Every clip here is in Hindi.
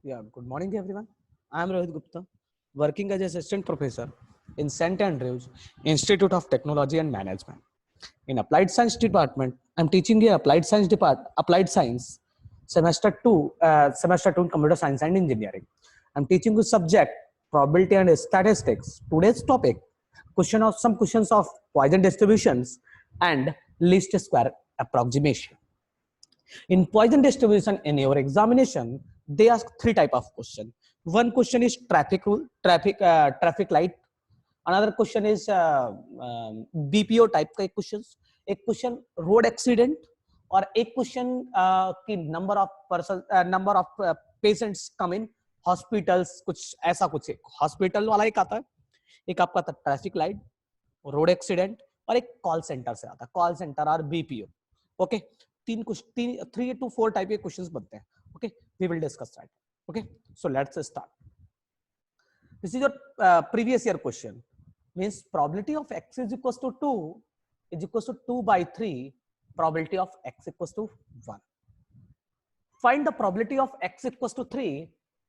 Yeah, good morning, everyone. I am Rohit Gupta, working as assistant professor in St. Andrews Institute of Technology and Management. In Applied Science Department, I'm teaching here Applied Science, semester two in Computer Science and Engineering. I'm teaching the subject Probability and Statistics. Today's topic, some questions of Poisson distributions and least square approximation. In Poisson distribution in your examination, they ask three type of question. One question is traffic light. Another question is BPO type का क्वेश्चन. एक क्वेश्चन रोड एक्सीडेंट और एक क्वेश्चन की number of patients come in hospitals, कुछ ऐसा कुछ है. हॉस्पिटल वाला एक आता है, एक आपका आता है ट्रैफिक लाइट, रोड एक्सीडेंट और एक कॉल सेंटर से आता है, कॉल सेंटर और BPO. Okay, three two four type के क्वेश्चंस बनते हैं. Okay, we will discuss that. Okay, so let's start. This is your previous year question. Means probability of x is equals to 2 is equals to 2 by 3, probability of x equals to 1. Find the probability of x equals to 3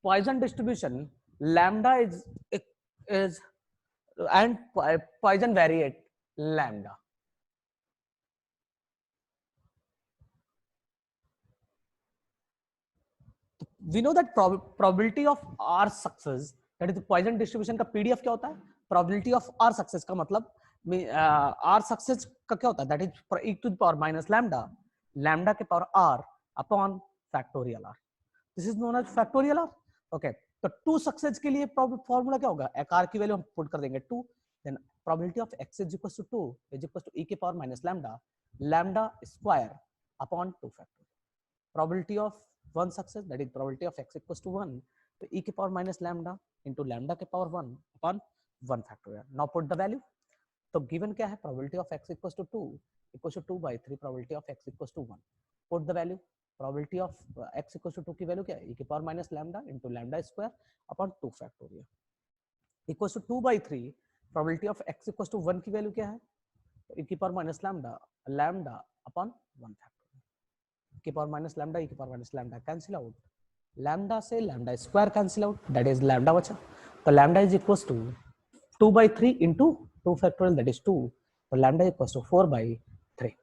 Poisson distribution. Lambda is and Poisson variate lambda. We know that probability of R success, that is the Poisson distribution का PDF क्या होता है? Probability of R success का मतलब R success का क्या होता है? That is e to the power minus lambda, lambda के power R upon factorial R. This is known as factorial R. Okay, तो 2 success के लिए फॉर्मूला क्या होगा? एक R की वैल्यू हम पुट कर देंगे 2, then probability of x is equals to 2 is equals to e के power minus lambda square upon 2 factorial. Probability of one success, that is probability of x equals to 1, so e के power minus lambda into lambda के power 1 upon 1 factorial. Now put the value. तो given क्या है? Probability of x equals to 2 equals to 2 by 3 probability of x equals to 1. Put the value. Probability of x equals to 2 की वैल्यू क्या है? e के power minus lambda into lambda square upon 2 factorial equals to 2 by 3 probability of x equals to 1 की वैल्यू क्या है? e के power minus lambda upon 1 factorial. e के power minus lambda cancel out. Lambda से lambda square cancel out, that is lambda बचा. तो lambda is equals to 2 by 3 into 2 factorial, that is 2. So lambda equals to 4 by 3.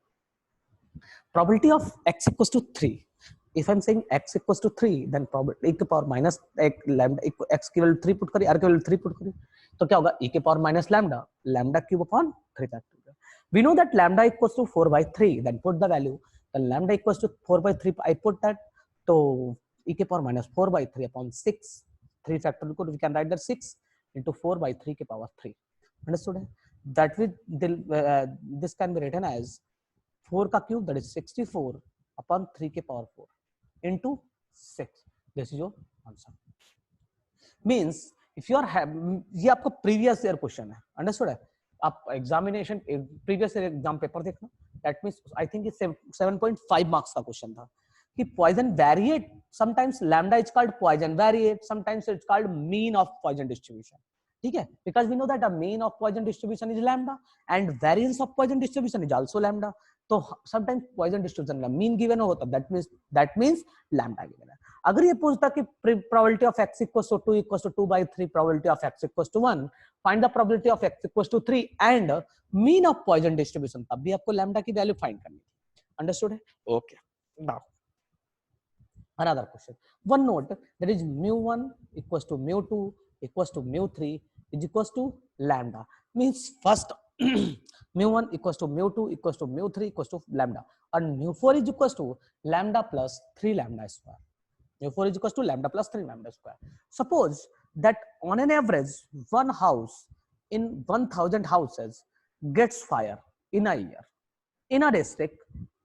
Probability of x equals to 3. If I'm saying x equals to 3, then probability e के power minus lambda x की वैल्यू 3 पुट करी, r की वैल्यू 3 पुट करी, तो क्या होगा? e के power minus lambda cube upon 3 factorial. We know that lambda equals to 4 by 3. Then put the value. Then lambda equals to 4 by 3. I put that. So e के power minus 4 by 3 upon 6. 3 factorial को we can write that 6 into 4 by 3 के power 3. Understood? That with this can be written as 4 का cube, that is 64 upon 3 के power 4 into 6. This is your answer. Means if you are ये आपको previous year question है. Understood है? आप एग्जामिनेशन प्रीवियस एग्जाम पेपर देखना. That means I think 7.5 marks का क्वेश्चन था कि Poisson variate, sometimes lambda is called Poisson variate, sometimes it's called mean of Poisson distribution. ठीक है, because we know that the mean of Poisson distribution is lambda and variance of Poisson distribution is also lambda. तो समटाइम्स पॉइजन डिस्ट्रीब्यूशन का मीन गिवन होता, दैट मींस लैम्डा गिवन है. अगर ये पूछता कि probability of x equals to 2 equals to 2 by 3 probability of x equals to 1, find the probability of x equals to 3 and mean of Poisson distribution, तब भी आपको लैम्डा की वैल्यू फाइंड करनी थी. अंडरस्टूड है? Okay, now another question. One note, that is mu1 equals to mu2 equals to mu3 is equals to lambda. Means first mu1 equals to mu2 equals to mu3 equals to lambda, and mu4 is equals to lambda plus 3 lambda square. Mu4 is equals to lambda plus 3 lambda square. Suppose that on an average one house in 1000 houses gets fire in a year in a district.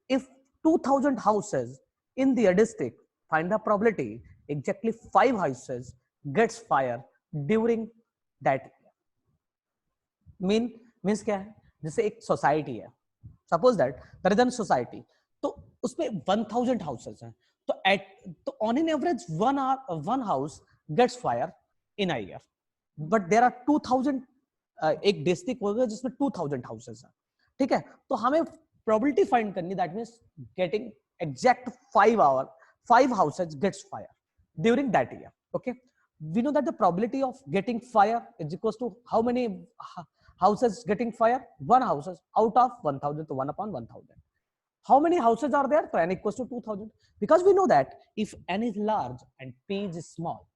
If 2000 houses in the district, find the probability exactly 5 houses gets fire during that year. means क्या है? जैसे एक सोसाइटी है, suppose that there is an society, तो उसमें 1000 हाउसेस हैं, तो on an average one house gets fire in a year, but there are 2000 एक डिस्ट्रिक्ट होगा जिसमें 2000 हाउसेस हैं. ठीक है, तो हमें प्रोबेबिलिटी फाइंड करनी, that means getting exact 5 houses gets fire during that year. Okay, we know that the probability of getting fire is equals to how many houses getting fire? One houses out of 1000, so 1 upon 1000. How many houses are there? So n equals to 2000. Because we know that if n is large and p is small,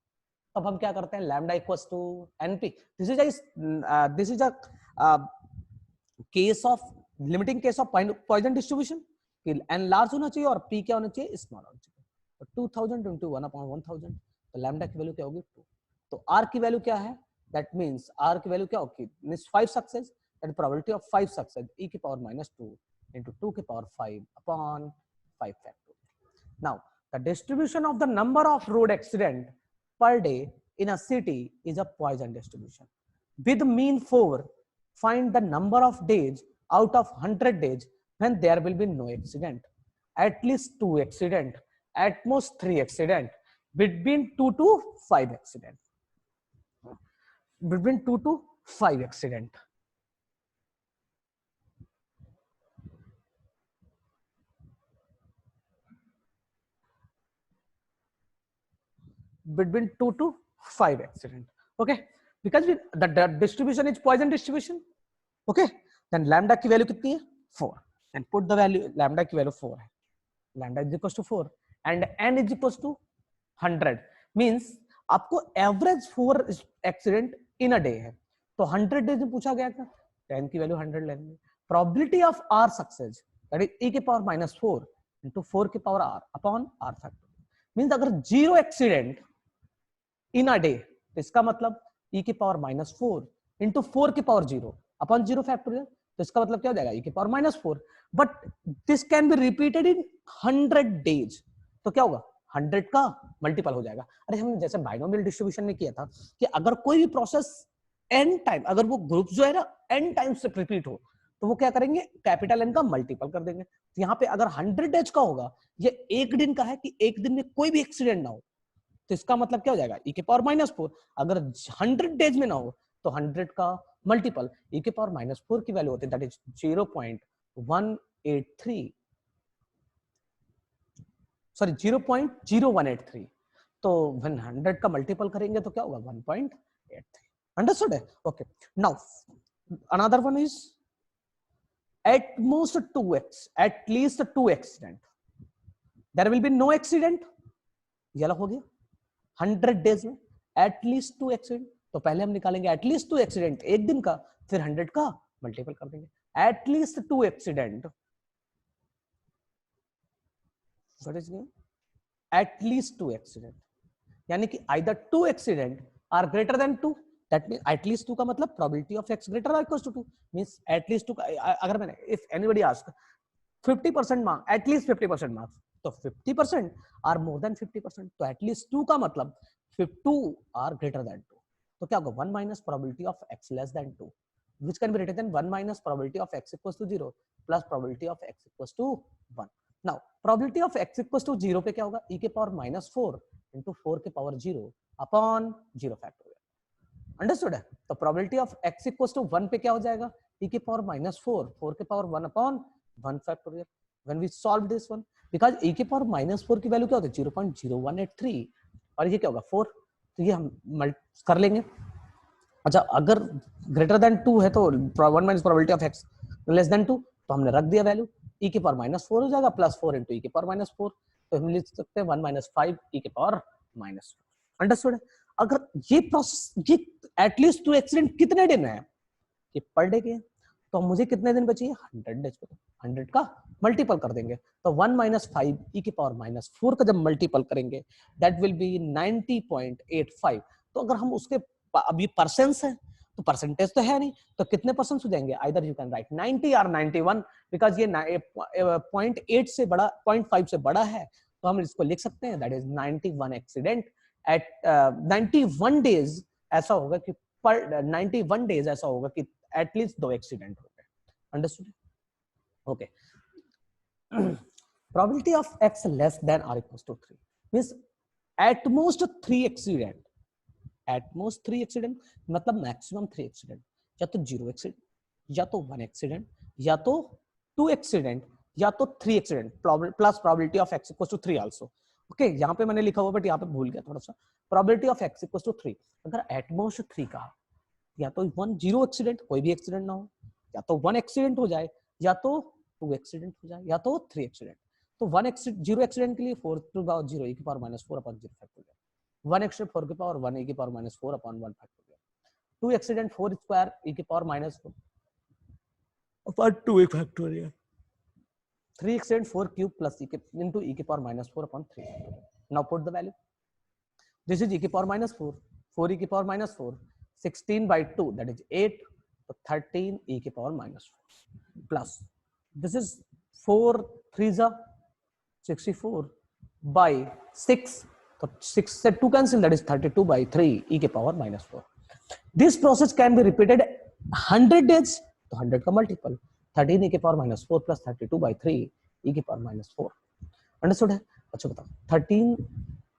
तब हम क्या करते हैं? Lambda equals to np. This is a case of limiting case of Poisson distribution. कि n large होना चाहिए और p क्या होना चाहिए? स्मॉल होना चाहिए. तो 2000 into 1 upon 1000, तो लैम्डा की वैल्यू क्या होगी? 2. तो r की वैल्यू क्या है? That means r की वैल्यू क्या होगी? Means 5 success. That probability of 5 success e की power -2 into 2 की power 5 upon 5 factorial. Now, the distribution of the number of road accident per day in a city is a Poisson distribution. With mean 4, find the number of days out of 100 days when there will be no accident. At least 2 accident, at most 3 accident, between 2 to 5 accident. Between 2 to 5 accident. Between 2 to 5 accident. Okay, because the distribution is Poisson distribution. Okay, then lambda की वैल्यू कितनी है? 4. And put the value, lambda की वैल्यू 4 है. Lambda is equals to 4 and n is equals to 100. Means आपको average 4 accident in a day है, तो 100 डेज में पूछा गया था, 10 की वैल्यू 100 लेंगे. Probability of r success that is e की पावर -4 into 4 की power r upon r factor. Means अगर 0 एक्सीडेंट इन अ डे, तो इसका मतलब e की पावर -4 into 4 की पावर 0 अपॉन 0 फैक्टोरियल. तो इसका मतलब क्या हो जाएगा? e की power -4. But this can be repeated in 100 days. तो क्या होगा? 100 का मल्टीपल हो जाएगा. अरे हमने जैसे बाइनोमियल डिस्ट्रीब्यूशन में किया था कि अगर कोई भी प्रोसेस n टाइम, अगर वो ग्रुप जो है ना n टाइम से रिपीट हो, तो वो क्या करेंगे? कैपिटल n का मल्टीपल कर देंगे. तो यहाँ पे अगर 100 डेज का होगा, ये एक दिन का है कि एक दिन में कोई भी एक्सीडेंट ना हो, तो इसका मतलब क्या हो जाएगा? e के पावर -4. अगर 100 डेज में ना हो, तो 100 का मल्टीपल e के पावर -4 की वैल्यू होती है, दैट इज 0.183, सॉरी 0.0183. तो 100 का मल्टीपल करेंगे तो क्या होगा? 1.83. अंडरस्टूड है? Okay, now another one is at most 2x, at least 2 accident, there will be no accident. ये हो गया 100 डेज में एटलीस्ट 2 एक्सीडेंट. तो पहले हम निकालेंगे एटलीस्ट 2 एक्सीडेंट एक दिन का, फिर 100 का मल्टीपल कर देंगे. At least 2 accident, what is mean? At least 2 accident, यानी कि either 2 accident or greater than 2. That mean at least 2 का मतलब प्रोबेबिलिटी ऑफ x ग्रेटर और इक्वल टू 2. मींस एटलीस्ट 2 का, अगर मैंने if anybody ask 50% mark, at least 50% marks, तो 50% आर मोर देन 50%. तो एटलीस्ट 2 का मतलब 2 आर ग्रेटर देन 2. तो क्या होगा? 1 minus probability of x less than 2, which can be written 1 minus probability of x equals to 0 plus probability of x equals to 1. Now probability of x equals to 0 पे क्या होगा? e के पावर -4 into 4 के पावर 0 अपॉन 0 फैक्टोरियल. अंडरस्टूड है? तो probability of x equals to 1 पे क्या हो जाएगा? e के पावर -4 4 के power 1 upon 1 factorial. When we solve this one, because e के पावर -4 की वैल्यू क्या होती है? 0.0183 और ये क्या होगा? 4. तो ये हम कर लेंगे. अच्छा, अगर ग्रेटर देन 2 है तो 1 minus probability of x less than 2, तो हमने रख दिया वैल्यू, e के पावर -4 हो जाएगा प्लस 4 into e के पावर -4. तो हम लिख सकते हैं 1 - 5 e के पावर -4. अंडरस्टूड है? अगर ये प्रोसेस, ये एटलीस्ट 2 एक्सीडेंट कितने दिन है? ये पर डे के, तो मुझे कितने दिन बचिए? 100 डेज पे. 100 का मल्टीपल कर देंगे, तो 1 - 5 e के पावर -4 का जब मल्टीपल करेंगे, दैट विल बी 90.85. तो अगर हम उसके, अब ये परसेंट्स है तो परसेंटेज तो है नहीं, तो कितने परसेंट हो जाएंगे? आइदर यू कैन राइट 90 और 91, बिकॉज ये 0.8 से बड़ा, 0.5 से बड़ा है, तो हम इसको लिख सकते हैं that is 91 accident at 91 days. ऐसा होगा कि पर 91 डेज ऐसा होगा कि एटलीस्ट 2 एक्सीडेंट हो गए. Understood? Okay. Probability of x less than और equals to 3 means at most 3 accident. At most 3 accident मतलब मैक्सिमम 3 एक्सीडेंट, या तो 0 एक्सीडेंट, या तो 1 एक्सीडेंट, या तो 2 एक्सीडेंट, या तो 3 accident plus probability of x equals to 3 also. Okay यहाँ पे मैंने लिखा हुआ बट यहाँ पे भूल गया थोड़ा सा। Probability of x equals to 3, अगर एटमोस्ट 3 का, या तो 1 0 एक्सीडेंट, कोई भी एक्सीडेंट ना हो, या तो 1 एक्सीडेंट हो जाए, या तो 2 एक्सीडेंट हो जाए, या तो 3 एक्सीडेंट। तो 1 एक्सीडेंट 0 एक्सीडेंट के लिए 4 टू पावर 0 e की पावर -4 अपॉन 0 फैक्टोरियल, 1 एक्सीडेंट 4 की पावर 1 e की power -4 upon 1 factorial, 2 accident 4 square e की power -4 upon 2 e factorial, 3 accident 4 cube plus e के into e की power -4 upon 3 factorial. Now put the value, this is e की पावर -4, 4 e की पावर -4, 16 by 2 that is 8, तो 13 e की पावर -4 प्लस दिस इज 4 3 जा 64 by 6, तो 6 से 2 cancel, that is 32 by 3 e की power -4। this process can be repeated 100 days, तो 100 का मल्टीपल 13 e की पावर -4 प्लस 32 by 3 e की पावर -4। अंडरस्टूड है? अच्छा बताओ, 13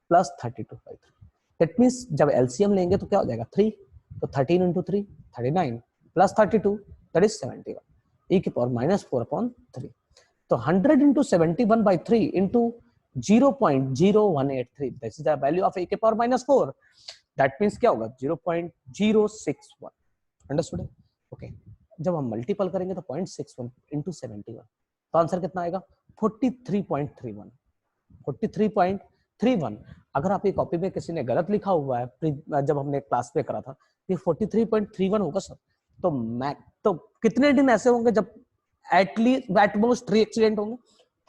प्लस 32 by 3, दैट मींस जब एलसीएम लेंगे तो क्या हो जाएगा 3, तो 13 into 3 39 plus 32 that is 71 e की पावर -4 अपॉन 3। तो 100 into 71 by 3 into 0.0183, this is the value of e की पावर -4, दैट मींस क्या होगा 0.061। अंडरस्टूड है? ओके, जब हम मल्टीपल करेंगे तो 0.61 into 71, तो आंसर कितना आएगा 43.31, 43.31। अगर आपकी कॉपी में किसी ने गलत लिखा हुआ है जब हमने क्लास में करा था, ये 43.31 होगा सर। तो तो कितने दिन ऐसे होंगे जब एटलीस्ट एटमोस्ट 3 एक्सीडेंट होंगे?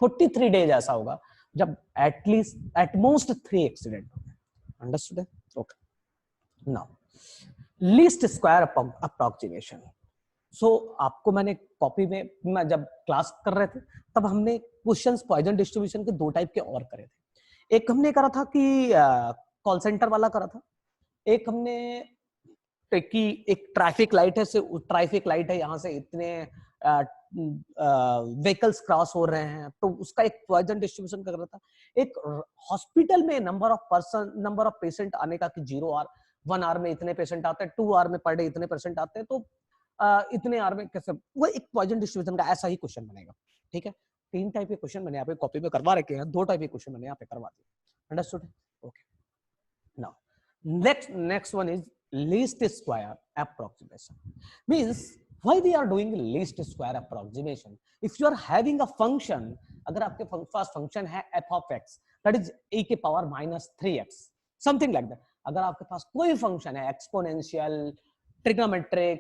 43 डेज ऐसा होगा जब एटलीस्ट एटमोस्ट 3 एक्सीडेंट होंगे। अंडरस्टूड है? Okay, now least square approximation. So आपको मैंने कॉपी में मैं जब क्लास कर रहे थे तब हमने क्वेश्चंस पॉइजन डिस्ट्रीब्यूशन के 2 टाइप के और करे थे। एक हमने करा था कि कॉल सेंटर वाला करा था, एक हमने कि एक ट्रैफिक लाइट है, ट्रैफिक लाइट है, यहाँ से इतने व्हीकल्स क्रॉस हो रहे हैं, तो उसका एक पॉइजन डिस्ट्रीब्यूशन कर रहा था। एक हॉस्पिटल में नंबर ऑफ पेशेंट आने का कि 0 आवर 1 आवर में इतने पेशेंट आते हैं, 2 आवर में पर डे इतने पेशेंट आते हैं, तो इतने आवर में कैसे, वो एक पॉइजन डिस्ट्रीब्यूशन का ऐसा ही क्वेश्चन बनेगा। ठीक है, 3 टाइप के क्वेश्चन मैंने यहाँ पे कॉपी में करवा रखे हैं, 2 टाइप के क्वेश्चन मैंने यहाँ पे करवा दिए। Understood? Okay, now next one is least square approximation. Means why we are doing least square approximation? If you are having a function, अगर आपके पास फंक्शन है f of x that is e की power -3x something like that, अगर आपके पास कोई फंक्शन है एक्सपोनेंशियल, ट्रिग्नोमेट्रिक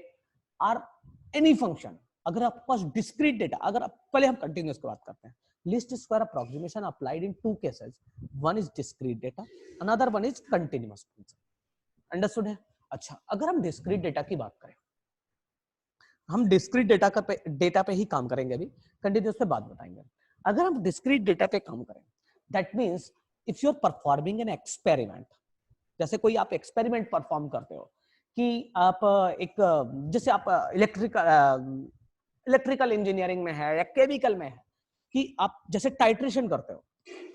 और एनी फंक्शन, अगर आपके पास डिस्क्रीट डेटा, अगर आप पहले हम कंटिन्यूअस की बात करते हैं, least square approximation applied in 2 cases, one is discrete data, another one is continuous function. Understood है? अच्छा, अगर हम डिस्क्रीट डेटा की बात करें, हम डिस्क्रीट डेटा पे ही काम करेंगे, अभी कंटिन्यूअस पे बात बताएंगे। अगर हम डिस्क्रीट डेटा पे काम करें, that means if you are performing an experiment, जैसे कोई आप एक्सपेरिमेंट परफॉर्म करते हो कि आप एक, जैसे आप इलेक्ट्रिकल इंजीनियरिंग में है या केमिकल में है, कि आप जैसे टाइट्रेशन करते हो,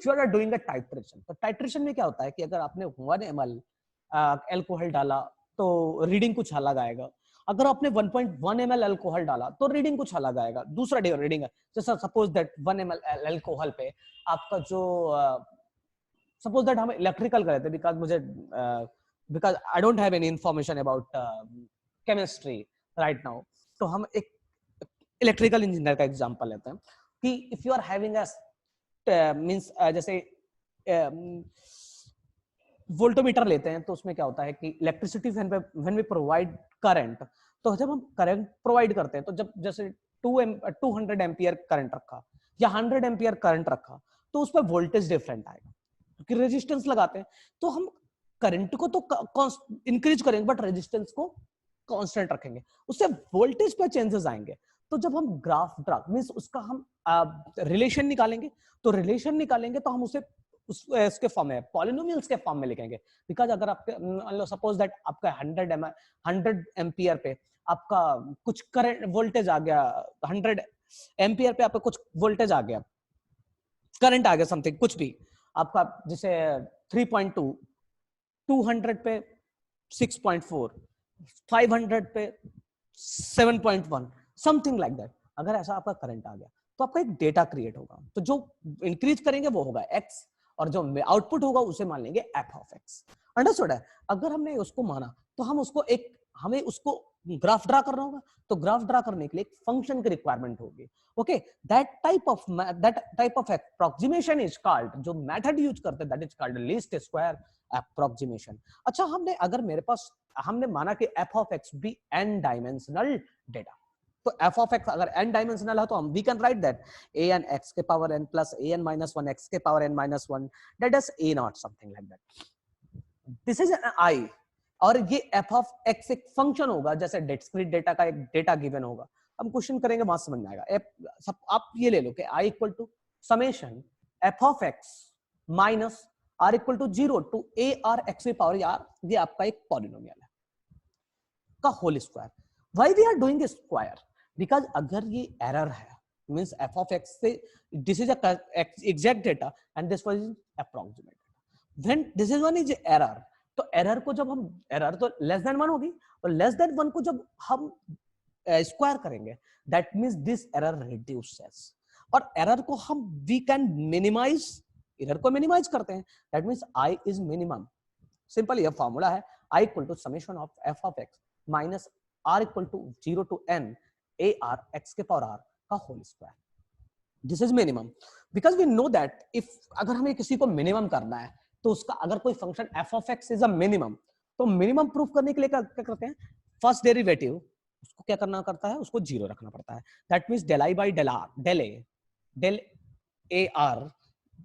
you are doing a titration. तो टाइट्रेशन में क्या होता है कि अगर आपने 1 ml एल्कोहल डाला तो रीडिंग कुछ अलग आएगा, अगर आपने 1.1 ml अल्कोहल डाला तो रीडिंग कुछ अलग आएगा, दूसरा रीडिंग है। जैसे सपोज दैट 1 ml अल्कोहल पे आपका जो सपोज दैट हम इलेक्ट्रिकल कर रहे थे, because I don't have any information about chemistry right now, तो हम एक इलेक्ट्रिकल इंजीनियर का एग्जांपल लेते हैं कि if you are having a means जैसे वोल्टोमीटर लेते हैं, तो उसमें क्या होता है कि electricity when we provide current, तो जब हम करंट प्रोवाइड करते हैं, तो जब जैसे 200 एम्पियर करंट रखा या 100 एम्पियर करंट रखा, तो उस पर वोल्टेज डिफरेंट आएगा, क्योंकि रेजिस्टेंस लगाते हैं। तो हम करंट को तो इंक्रीज करेंगे बट रेजिस्टेंस को कांस्टेंट रखेंगे, उससे वोल्टेज पे चेंजेस आएंगे। तो जब हम ग्राफ ड्रा मींस उसका हम रिलेशन निकालेंगे, तो रिलेशन निकालेंगे तो हम उसे उसके फॉर्म में, पॉलिनोमियल्स के फॉर्म में लिखेंगे। बिकॉज अगर आपके सपोज दैट आपका 100 एम्पियर पे आपका कुछ करंट वोल्टेज आ गया, 100 एम्पियर पे आपका कुछ वोल्टेज आ गया, करंट आ गया, समथिंग कुछ भी आपका, जैसे 3.2, 200 पे 6.4, 500 पे 7.1, समथिंग लाइक दैट। अगर ऐसा आपका करंट आ गया तो आपका एक डेटा क्रिएट होगा, तो जो इंक्रीज करेंगे वो होगा x और जो आउटपुट होगा उसे मान लेंगे एफ ऑफ एक्स। अंडरस्टूड है? अगर हमने उसको माना तो हमें उसको ग्राफ ड्रा करना होगा, तो ग्राफ ड्रा करने के लिए एक फंक्शन की रिक्वायरमेंट होगी। Okay, that type of approximation is called, जो मेथड यूज करते हैं that is called least square approximation. अच्छा, हमने माना कि एफ ऑफ एक्स भी n डायमेंशनल डेटा, तो एफ ऑफ एक्स अगर n डायमेंशनल है तो हम we can write that an x के power n plus an minus 1 x के power n minus 1 that is a naught something like that. This is I, और ये एफ ऑफ एक्स एक फंक्शन होगा, जैसे डिस्क्रीट डेटा का एक डेटा गिवन होगा। हम क्वेश्चन करेंगे वहां समझ में आएगा। आप ये ले लो कि i equal to summation F of x minus r equal to 0 to a are x की पावर आर, ये आपका एक पॉलिनोमियल है का whole square. Why we are doing square? Because अगर ये एरर है मींस एफ ऑफ एक्स से this is exact data and this was approximate, when this is one is error, तो एरर को जब हम एरर तो लेस देन 1 होगी, और लेस देन 1 को जब हम स्क्वायर करेंगे that means this error reduces, और एरर को हम वी कैन मिनिमाइज, एरर को मिनिमाइज करते हैं, that means i is minimum. Simple ये फॉर्मूला है, i equal to summation of F of x minus r equal to 0 to n A R x के पावर आर का whole square. This is minimum because we know that if अगर हमें किसी को मिनिमम करना है तो उसका अगर कोई function F of x is a minimum, तो मिनिमम प्रूफ करने के लिए क्या करते हैं, फर्स्ट डेरिवेटिव उसको क्या करना करता है, उसको 0 रखना पड़ता है। That means del I by del R del A R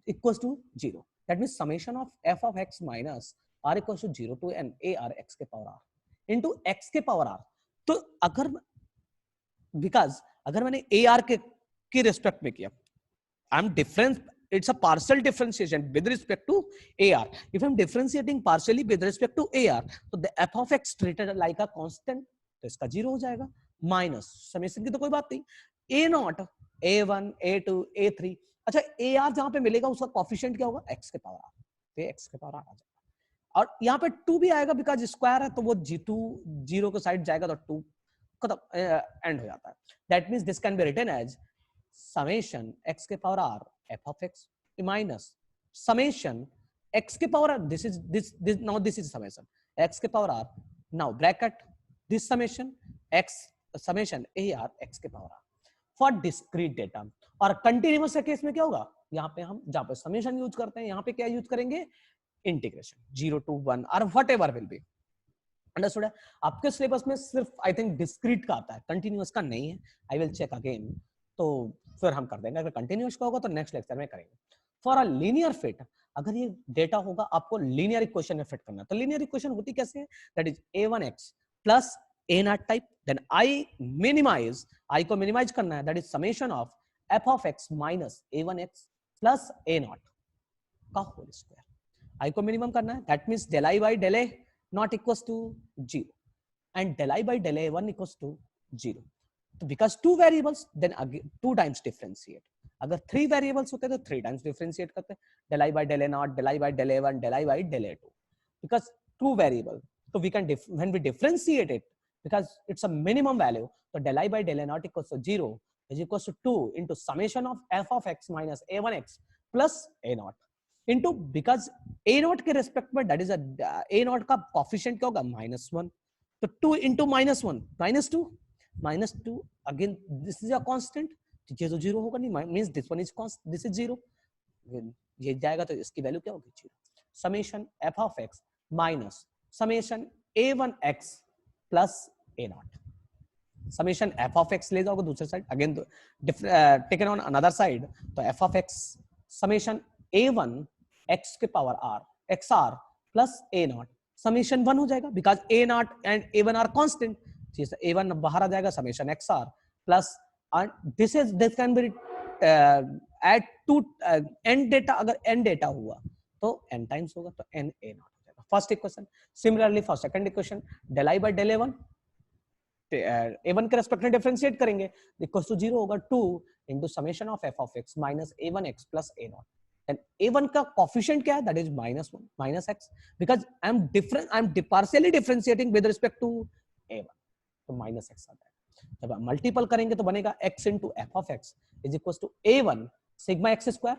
equals to 0, that means summation of F of x minus R equals to 0 to n A R x के पावर आर इनटू एक्स के पावर आर। तो अगर बिकॉज अगर मैंने ए आर के रिस्पेक्ट में किया, I am difference, it's a partial differentiation with respect to AR. If I'm differentiating partially with respect to AR, तो the f of x treated like a constant, तो इसका 0 हो जाएगा, माइनस समेशन की तो कोई बात नहीं, a not a1 a2 a3। अच्छा, AR जहां पे मिलेगा उसका कोफिशिएंट क्या होगा, x के पावर r, तो x के पावर r आ जाएगा, और यहाँ पे 2 भी आएगा बिकॉज स्क्वायर है, तो वो g2 0 के साइड जाएगा तो 2 खत्म एंड हो जाता है। That means this can be written as summation x के power r f of x minus summation x के power r, this now this is summation x के power r, now bracket this summation x summation ar x के power r for discrete data। और कंटिन्यूअस केस में क्या होगा, यहाँ पे हम जहाँ पे समेशन यूज करते हैं यहाँ पे क्या यूज करेंगे, इंटीग्रेशन 0 to 1 और whatever will be। अंडरस्टूड है? आपके सिलेबस में सिर्फ आई थिंक डिस्क्रीट का आता है, कंटिन्यूअस का नहीं है। आई विल चेक अगेन, तो फिर हम कर देंगे। अगर कंटिन्यूअस का होगा तो नेक्स्ट लेक्चर में करेंगे। फॉर अ लीनियर फिट, अगर ये डेटा होगा आपको लीनियर इक्वेशन में फिट करना है, तो लीनियर इक्वेशन होती कैसे है, that is a1x plus a not type, then i minimize, i को मिनिमाइज करना है, दैट इज समेशन ऑफ f of x minus a1x plus a not का होल स्क्वायर। आई को मिनिमम करना है, that means del i by del a not equals to 0 and del I by del A1 equals to 0. तो because 2 variables then again 2 times differentiate. अगर 3 variables होते तो 3 times differentiate करते, del I by del A naught, del I by del A1, del I by del A2. Because 2 variable, so we can when we differentiate it, because it's a minimum value, so del I by del A naught equals to 0 is equals to 2 into summation of f of x minus a1x plus a naught into, because a not के रेस्पेक्ट में दैट इज a नॉट का कोफिशिएंट क्या होगा, -1, तो 2 into -1 -2 again this is a constant, तो ये तो 0 होगा नहीं, means this one is constant, this is 0, ये जाएगा तो इसकी वैल्यू क्या होगी, 0। Summation f of x minus summation a1x plus a naught, summation f of x ले जाओगे दूसरे side, again taken on another side, तो f of x summation a1 x के power r xr plus a naught, summation 1 हो जाएगा because a naught and a1 are constant, a1 बाहर आ जाएगा, summation xr plus this can be at to n डेटा, अगर n डेटा हुआ तो n टाइम्स होगा, तो n a नॉट हो जाएगा first equation. Similarly for second equation, del I by del a1 a1 के रेस्पेक्ट में डिफरेंशिएट करेंगे, इक्वल्स टू 0 होगा 2 into summation of f of x minus a1x plus a not, and a1 का कोफिशिएंट क्या है, that is -1 minus x, because I am partially differentiating with respect to a1, तो minus x आता है। जब आप मल्टीपल करेंगे तो बनेगा x into f of x is equals to a1 sigma x square,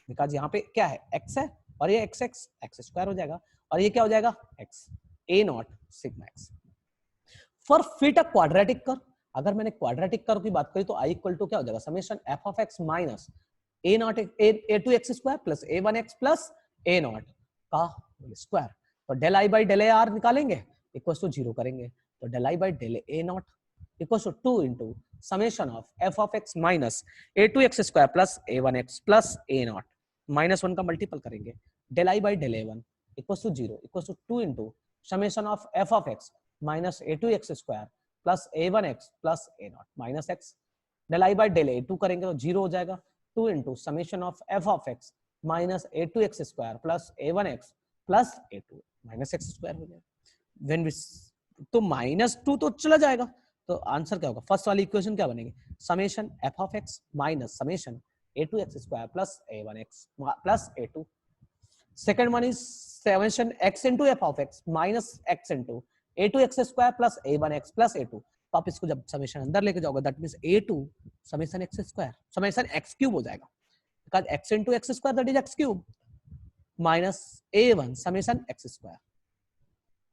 because यहाँ पे क्या है x है और ये एक्स एक्स एक्स स्क्वायर हो जाएगा और ये क्या हो जाएगा x A not sigma x. For fit a quadratic curve, अगर मैंने क्वाड्रेटिक कर्व की बात करी तो आई इक्वल टू क्या हो जाएगा summation F of x minus A naught A two X square plus A one X plus A naught का स्क्वायर। तो del I by del A R निकालेंगे इक्वल टू जीरो करेंगे तो del I by del A naught equal to 2 into summation of F of x minus A two X square plus A one X plus A naught minus one का मल्टीपल करेंगे del I by del A one equal to zero equal to 2 into summation of F of x minus A two X square plus A one X plus A naught minus X del I by del A two करेंगे तो जीरो हो जाएगा 2 into summation of F of x minus A two X square plus A one X plus A two minus X square हो जाएगा। व्हेन वी तो माइनस टू तो चला जाएगा तो आंसर क्या होगा फर्स्ट वाली इक्वेशन क्या बनेगी summation F of x minus summation A two X square plus A one X plus A two. Second one is summation X into F of x minus X into A two X square plus A one X plus A two. तो आप इसको जब समेशन अंदर लेके जाओगे that means A two summation x square summation X cube हो जाएगा because X into X square that is X cube minus A one summation x square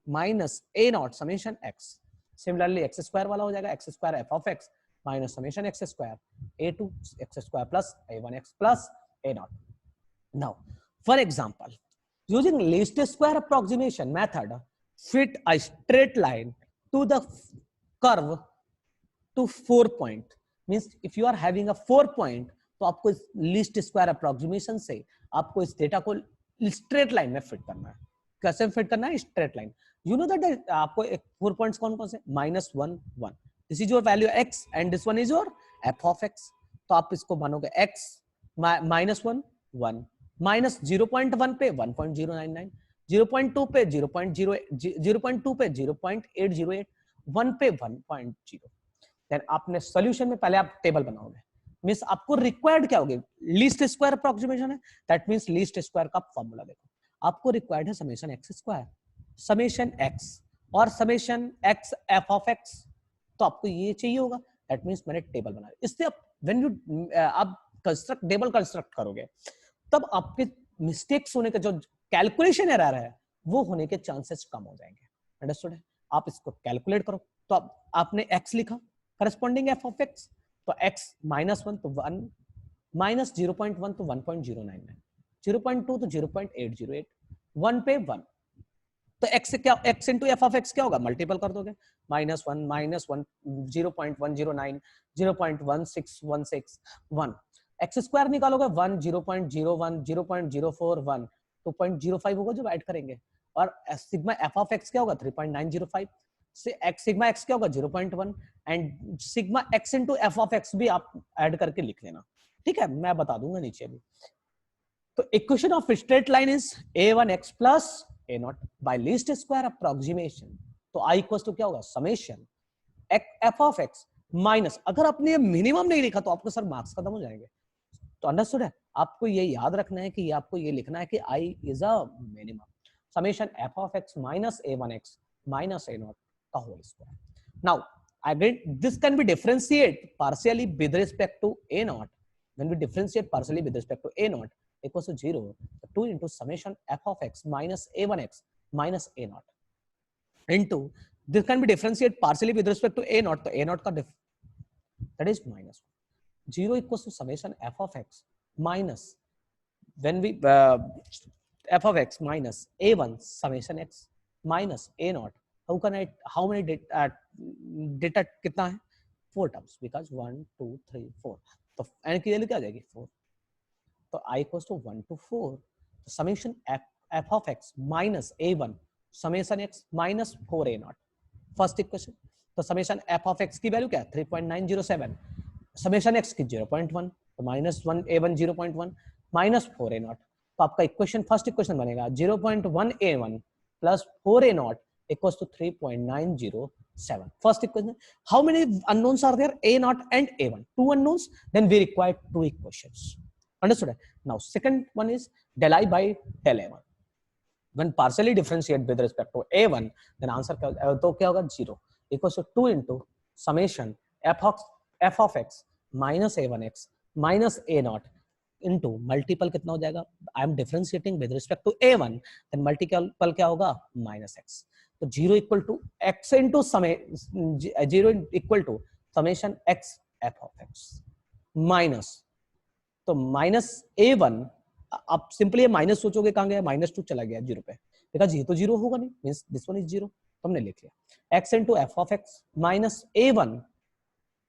minus A naught summation X. Similarly X square वाला हो जाएगा X square F of x minus summation x square A two X square plus A one X plus A naught. Now for example using least square approximation method fit a straight line to the curve to 4 point means if you are having a 4 point तो आपको इस लीस्ट स्क्वायर अप्रोक्सीमेशन से आपको इस डेटा को स्ट्रेट लाइन में फिट करना है। कैसे फिट करना है straight line you know that आपको 4 पॉइंट्स कौन कौन से minus one one this is your value x and this one is your F of x। तो आप इसको मानोगे x minus one one minus 0.1 पे 1.099 0.2 पे 0.2 पे 0.808 1 पे 1.0। देन आपने सॉल्यूशन में पहले आप टेबल बनाओगे मींस आपको रिक्वायर्ड क्या होगी लीस्ट स्क्वायर अप्रोक्सीमेशन है दैट मींस लीस्ट स्क्वायर का फॉर्मूला देखो आपको रिक्वायर्ड है summation x square summation x और summation x f of x. तो आपको ये चाहिए होगा दैट मींस मैंने टेबल बनाया। इससे आप व्हेन यू आप कंस्ट्रक्ट टेबल कंस्ट्रक्ट करोगे तब आपके मिस्टेक्स होने का जो कैलकुलेशन एरर है वो होने के चांसेस कम हो जाएंगे। अंडरस्टूड है। आप इसको कैलकुलेट करो तो आपने x लिखा करस्पॉन्डिंग f ऑफ x तो x माइनस वन तो 1 माइनस 0.1 तो 1.099 0.2 तो 0.808 1 पे 1 तो x से क्या x into F of x क्या होगा मल्टीपल कर दोगे माइनस वन 0.109 0.1616 1 x स्क्वायर निकालोगे 1 0.01 0.041 2.05 होगा जब ऐड करेंगे और सिग्मा एफ ऑफ एक्स क्या होगा 3.905 से एक्स सिग्मा एक्स क्या होगा 0.1 and sigma x into F of X भी आप ऐड करके लिख लेना ठीक है मैं बता दूंगा नीचे भी। तो equation of straight line is a1x plus a not bye least square approximation. तो i इक्वल्स टू क्या होगा summation F of x minus अगर आपने मिनिमम नहीं लिखा तो आपको सर मार्क्स खत्म हो जाएंगे। तो अंडरस्टूड है आपको ये याद रखना है कि ये आपको ये लिखना है कि i is a minimum summation f of x minus a1x minus a not का whole square. Now again this can be differentiate partially with respect to a not when we differentiate partially with respect to a not equals to 0 2 into summation f of x minus a1x minus a not into this can be differentiate partially with respect to a not तो a नॉट का that is minus 0 equals to summation f of x minus when we f of x minus a1 summation x minus a naught how many data कितना है 4 terms because 1 2 3 4 तो n की वैल्यू क्या आ जाएगी 4 तो i equals to 1 to 4 तो summation f of x minus a1 summation x minus 4 a naught first equation. तो समेशन f of x की वैल्यू क्या है 3.907 समेशन x की 0.1 तो minus 1 a1 0.1 minus 4 a not. तो आपका इक्वेशन फर्स्ट इक्वेशन बनेगा 0.1 a1 plus 4 a not equals to 3.907 first equation. How many unknowns are there a naught and a1 two unknowns then we require two equations understood. Now second one is del I by del a1 when partially differentiate with respect to a1 then answer तो क्या होगा 0 equals to 2 into summation f of x minus a1x minus a naught into multiple कितना हो जाएगा, I am differentiating with respect to a1, देन मल्टीपल क्या होगा -x, तो 0 इक्वल टू x इनटू समय 0 equal to summation x f of x minus, तो -a1, आप सिंपली माइनस सोचोगे कहां गया, -2 चला गया 0 पे, बिकॉज ये तो 0 होगा नहीं, मींस दिस वन इज 0, तो हमने लिख लिया x into f of x minus a1,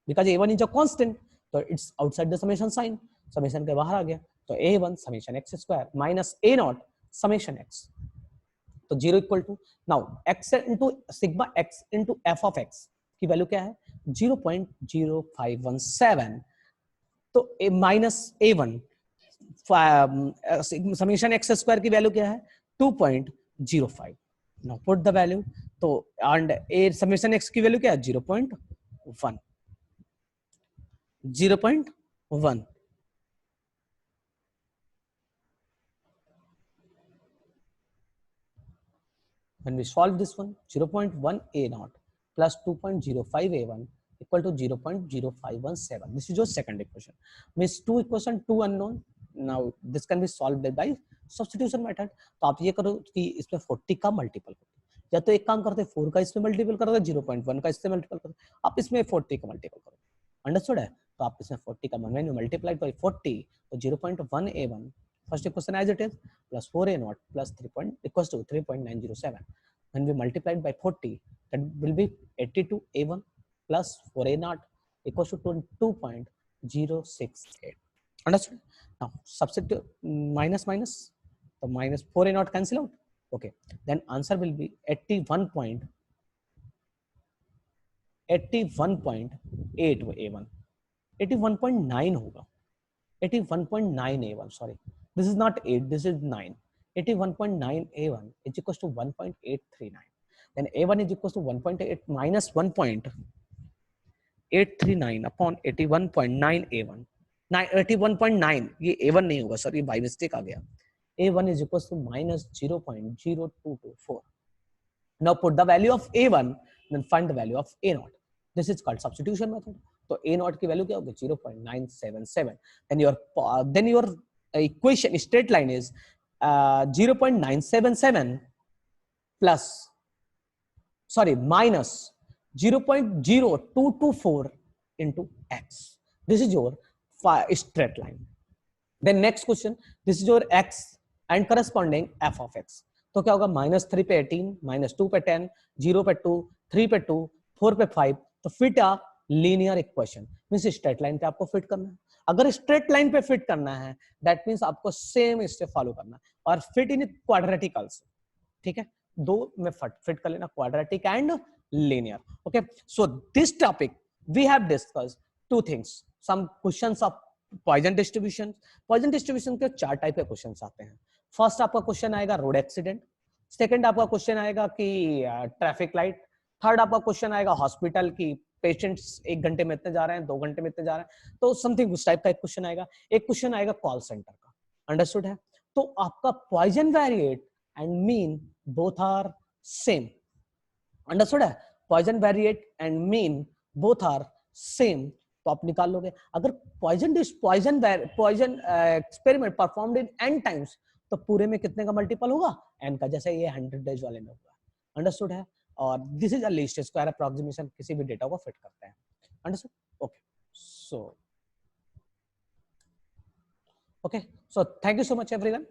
because a1 is a constant, तो it's outside the summation sign, summation के बाहर आ गया, तो a1 summation x square minus a0 summation x, तो 0 equal to, now x into sigma x into f of x की वैल्यू क्या है 0.0517, तो minus a1 summation x square की वैल्यू क्या है 2.05, नाउ पुट द वैल्यू, तो एंड a समेशन x की वैल्यू क्या है 0.1 when we solve this one 0.1 a0 plus 2.05 a1 equal to 0.0517, this is your second equation, means two equation, two unknown, now this can be solved by substitution method, तो आप ये करो कि इसमें 40 का मल्टीपल करो, या तो एक काम करते 4 का इसमें मल्टीपल करोगे, 0.1 का इससे मल्टीपल करो, आप इसमें 40 का मल्टीपल करो, अंडरस्टूड है, तो आप इसमें 40 का मैंने मल्टीप्लाइड बाय 40, तो 0.1 a1 first equation as it is plus 4a0 plus 3 point equals to 3.907, when we multiplied by 40 that will be 82 a1 plus 4a0 equals to 2.068, understood, now substitute minus minus, so minus 4a0 cancel out, okay, then answer will be 81.8 a1, 81.9 होगा, 81.9 a1, sorry, this is not 8, this is 9, 81.9 a1 is equals to 1.839, then a1 is equals to 1.8 minus 1.839 upon 81.9 a1, 81.9, ये a1 नहीं होगा सर, ये बाय मिस्टेक आ गया, a1 is equals to minus 0.0224, now put the value of a1 then find the value of a0, this is called substitution method, तो a0 की वैल्यू क्या होगी 0.977, then your equation straight line is 0.977 plus minus 0.0224 into x, this is your straight line, then next question, this is your x and corresponding f of x, तो क्या होगा -3 पे 18, -2 पे 10, 0 पे 2, 3 पे 2, 4 पे 5, तो fit a linear equation, means straight line पे आपको फिट करना है, अगर स्ट्रेट लाइन पे फिट करना है दैट मींस आपको सेम स्टेप फॉलो करना है, और फिट इन क्वाड्रेटिकल्स, ठीक है, दो में फिट कर लेना, quadratic and linear, okay, so this topic we have discussed two things, some questions of Poisson distribution, Poisson distribution के 4 टाइप के क्वेश्चंस आते हैं, फर्स्ट आपका क्वेश्चन आएगा रोड एक्सीडेंट, सेकंड आपका क्वेश्चन आएगा कि ट्रैफिक लाइट, थर्ड आपका क्वेश्चन आएगा हॉस्पिटल की पेशेंट्स 1 घंटे में इतने जा रहे हैं, 2 घंटे में इतने जा रहे हैं, तो समथिंग उस टाइप का एक क्वेश्चन आएगा, एक क्वेश्चन आएगा कॉल सेंटर का, अंडरस्टूड है, तो आपका Poisson variate and mean both are same, understood है, Poisson variate and mean both are same, तो आप निकाल लोगे, अगर Poisson experiment performed in n times, तो पूरे में कितने का मल्टीपल होगा n का, जैसे ये 100 डेज वाले में होगा, अंडरस्टूड है, और this is a least square approximation, किसी भी डेटा को फिट करते हैं, understood, okay, so thank you so much everyone.